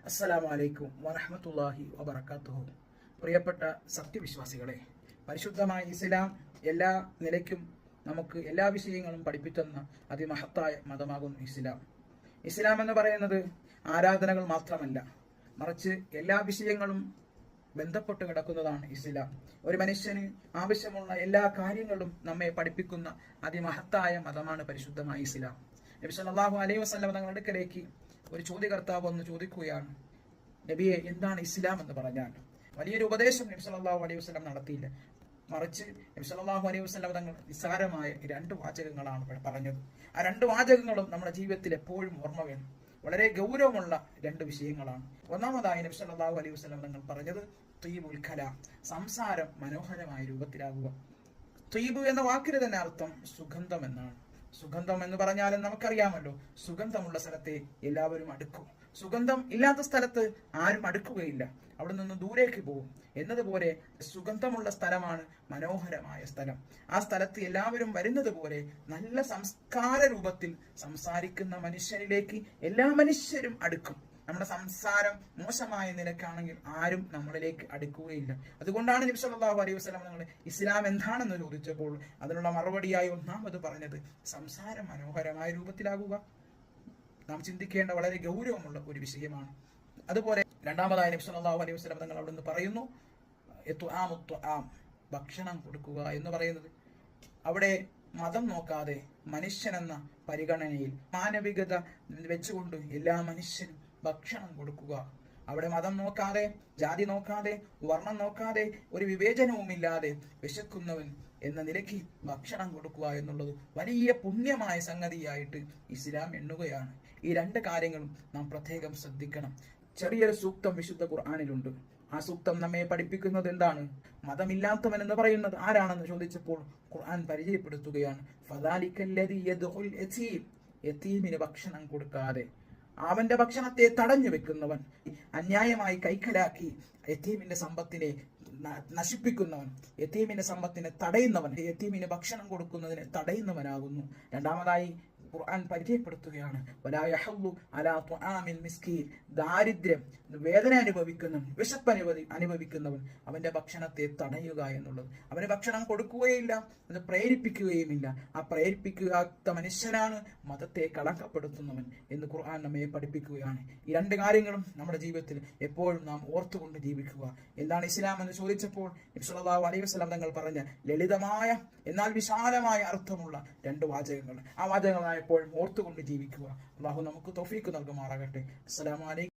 അസ്സലാമു അലൈക്കും വറഹ്മത്തുള്ളാഹി വബറകാതുഹു. പ്രിയപ്പെട്ട സത്യവിശ്വാസികളെ, പരിശുദ്ധമായ ഇസ്ലാം എല്ലാ നിലയ്ക്കും നമുക്ക് എല്ലാ വിഷയങ്ങളും പഠിപ്പിക്കുന്ന അതിമഹത്തായ മതമാകുന്നു ഇസ്ലാം. ഇസ്ലാം എന്ന് പറയുന്നത് ആരാധനകൾ മാത്രമല്ല, മറിച്ച് എല്ലാ വിഷയങ്ങളും ബന്ധപ്പെട്ട് കിടക്കുന്നതാണ് ഇസ്ലാം. ഒരു മനുഷ്യന് ആവശ്യമുള്ള എല്ലാ കാര്യങ്ങളും നമ്മെ പഠിപ്പിക്കുന്ന അതിമഹത്തായ മതമാണ് പരിശുദ്ധമായ ഇസ്ലാം. നബി സല്ലല്ലാഹു അലൈഹി വസല്ലം തങ്ങളുടെ അടുക്കലേക്ക് ഒരു ചോദ്യകർത്താവ് ഒന്ന് ചോദിക്കുകയാണ്, നബിയെ, എന്താണ് ഇസ്ലാം എന്ന് പറഞ്ഞാൽ? വലിയൊരു ഉപദേശം നബി സല്ലല്ലാഹു അലൈഹി വസല്ലം നടത്തിയില്ല, മറിച്ച് നബി സല്ലല്ലാഹു അലൈഹി വസല്ലം തങ്ങൾ നിസ്സാരമായ 2 വാചകങ്ങളാണ് പറഞ്ഞത്. ആ 2 വാചകങ്ങളും നമ്മുടെ ജീവിതത്തിൽ എപ്പോഴും ഓർമ്മ വേണം. വളരെ ഗൗരവമുള്ള 2 വിഷയങ്ങളാണ്. ഒന്നാമതായി നബി സല്ലല്ലാഹു അലൈഹി വസല്ലം തങ്ങൾ പറഞ്ഞത് ത്വയ്യിബുൽ കലാം, സംസാരം മനോഹരമായ രൂപത്തിലാകുക. ത്വയ്യിബ് എന്ന വാക്കിന് തന്നെ അർത്ഥം സുഗന്ധം എന്നാണ്. സുഗന്ധം എന്ന് പറഞ്ഞാലും നമുക്കറിയാമല്ലോ, സുഗന്ധമുള്ള സ്ഥലത്തെ എല്ലാവരും അടുക്കും, സുഗന്ധം ഇല്ലാത്ത സ്ഥലത്ത് ആരും അടുക്കുകയില്ല, അവിടെ നിന്ന് ദൂരേക്ക് പോകും. എന്നതുപോലെ സുഗന്ധമുള്ള സ്ഥലമാണ് മനോഹരമായ സ്ഥലം. ആ സ്ഥലത്ത് എല്ലാവരും വരുന്നത് പോലെ നല്ല സംസ്കാര രൂപത്തിൽ സംസാരിക്കുന്ന മനുഷ്യരിലേക്ക് എല്ലാ മനുഷ്യരും അടുക്കും. നമ്മുടെ സംസാരം മോശമായ നിലക്കാണെങ്കിൽ ആരും നമ്മളിലേക്ക് അടുക്കുകയില്ല. അതുകൊണ്ടാണ് നബി സല്ലല്ലാഹു അലൈഹി വസല്ലം തങ്ങൾ ഇസ്ലാം എന്താണെന്ന് ചോദിച്ചപ്പോൾ അതിനുള്ള മറുപടിയായി ഒന്നാമത് പറഞ്ഞത് സംസാരം മനോഹരമായ രൂപത്തിലാകുക. നാം ചിന്തിക്കേണ്ട വളരെ ഗൗരവമുള്ള ഒരു വിഷയമാണ്. അതുപോലെ രണ്ടാമതായി നബി സല്ലല്ലാഹു അലൈഹി വസല്ലം തങ്ങൾ അവിടെ നിന്ന് പറയുന്നു ഭക്ഷണം കൊടുക്കുക എന്ന് പറയുന്നത്. അവിടെ മതം നോക്കാതെ മനുഷ്യനെന്ന പരിഗണനയിൽ മാനവികത വെച്ചുകൊണ്ട് എല്ലാ മനുഷ്യനും ഭക്ഷണം കൊടുക്കുക. അവിടെ മതം നോക്കാതെ, ജാതി നോക്കാതെ, വർണ്ണം നോക്കാതെ, ഒരു വിവേചനവുമില്ലാതെ വിശക്കുന്നവൻ എന്ന നിലയ്ക്ക് ഭക്ഷണം കൊടുക്കുക എന്നുള്ളത് വലിയ പുണ്യമായ സംഗതിയായിട്ട് ഇസ്ലാം എണ്ണുകയാണ്. ഈ 2 കാര്യങ്ങളും നാം പ്രത്യേകം ശ്രദ്ധിക്കണം. ചെറിയൊരു സൂക്തം വിശുദ്ധ ഖുർആനിലുണ്ട്. ആ സൂക്തം നമ്മെ പഠിപ്പിക്കുന്നത് എന്താണ്? മതമില്ലാത്തവൻ എന്ന് പറയുന്നത് ആരാണെന്ന് ചോദിച്ചപ്പോൾ ഖുർആൻ പരിചയപ്പെടുത്തുകയാണ്, ഫദാലിക്കല്ലദീ യദ്ഉൽ യതീം, യതീമിന് ഭക്ഷണം കൊടുക്കാതെ അവന്റെ ഭക്ഷണത്തെ തടഞ്ഞു വെക്കുന്നവൻ, അന്യായമായി കൈക്കലാക്കി യതീമിന്റെ സമ്പത്തിനെ നശിപ്പിക്കുന്നവൻ, യതീമിന്റെ സമ്പത്തിനെ തടയുന്നവൻ, യതീമിന് ഭക്ഷണം കൊടുക്കുന്നതിനെ തടയുന്നവനാകുന്നു. രണ്ടാമതായി ഖുർആൻ പരിചയപ്പെടുത്തുകയാണ്, വലാ യഹല്ലു അലാ തുആമിൽ മിസ്കീൻ, ദാരിദ്ര്യം, വേദന അനുഭവിക്കുന്നവൻ, വിശപ്പ് അനുഭവിക്കുന്നവൻ അവന്റെ ഭക്ഷണത്തെ തടയുക എന്നുള്ളത്. അവന് ഭക്ഷണം കൊടുക്കുകയില്ല, അത് പ്രേരിപ്പിക്കുകയുമില്ല. ആ പ്രേരിപ്പിക്കാത്ത മനുഷ്യനാണ് മതത്തെ കളങ്കപ്പെടുത്തുന്നവൻ എന്ന് ഖുർആൻ നമ്മെ പഠിപ്പിക്കുകയാണ്. ഈ 2 കാര്യങ്ങളും നമ്മുടെ ജീവിതത്തിൽ എപ്പോഴും നാം ഓർത്തുകൊണ്ട് ജീവിക്കുക. എന്താണ് ഇസ്ലാം എന്ന് ചോദിച്ചപ്പോൾ നബി സല്ലല്ലാഹു അലൈഹി വസല്ലം തങ്ങൾ പറഞ്ഞ ലളിതമായ എന്നാൽ വിശാലമായ അർത്ഥമുള്ള 2 വാചകങ്ങൾ. ആ വാചകങ്ങളായ എപ്പോഴും ഓർത്തുകൊണ്ട് ജീവിക്കുക. അല്ലാഹു നമുക്ക് തൗഫീഖ് നൽകുമാറാകട്ടെ. അസ്സലാമു അലൈക്കും.